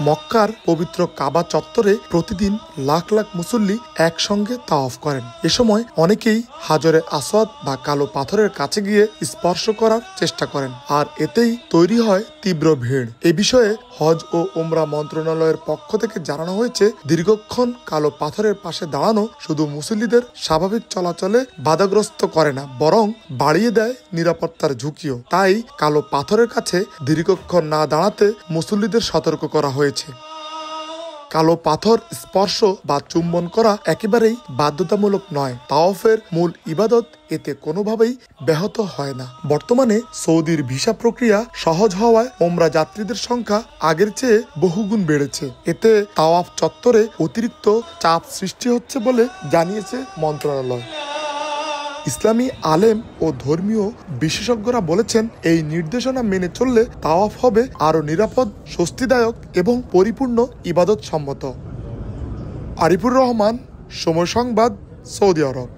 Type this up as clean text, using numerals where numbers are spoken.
মক্কার পবিত্র কাবা চত্বরে প্রতিদিন লাখ লাখ মুসল্লি একসঙ্গে তাওয়াফ করেন। এ সময় অনেকেই হাজরে আসওয়াদ বা কালো পাথরের কাছে গিয়ে স্পর্শ করার চেষ্টা করেন, আর এতেই তৈরি হয় তীব্র ভিড়। এ বিষয়ে হজ ও উমরা মন্ত্রণালয়ের পক্ষ থেকে জানানো হয়েছে, দীর্ঘক্ষণ কালো পাথরের পাশে দাঁড়ানো শুধু মুসল্লিদের স্বাভাবিক চলাচলে বাধাগ্রস্ত করে না, বরং বাড়িয়ে দেয় নিরাপত্তার ঝুঁকিও। তাই কালো পাথরের কাছে দীর্ঘক্ষণ না দাঁড়াতে মুসল্লিদের সতর্ক করা হয়েছে। কালো পাথর স্পর্শ বা চুম্বন করা একেবারেই বাধ্যতামূলক নয়। তাওয়াফের মূল ইবাদত এতে কোনোভাবেই ব্যাহত হয় না। বর্তমানে সৌদির ভিসা প্রক্রিয়া সহজ হওয়ায় ওমরা যাত্রীদের সংখ্যা আগের চেয়ে বহুগুণ বেড়েছে। এতে তাওয়াফ চত্বরে অতিরিক্ত চাপ সৃষ্টি হচ্ছে বলে জানিয়েছে মন্ত্রণালয়। ইসলামী আলেম ও ধর্মীয় বিশেষজ্ঞরা বলেছেন, এই নির্দেশনা মেনে চললে তাওয়াফ হবে আরও নিরাপদ, স্বস্তিদায়ক এবং পরিপূর্ণ ইবাদত সম্মত। আরিফুর রহমান, সময় সংবাদ, সৌদি আরব।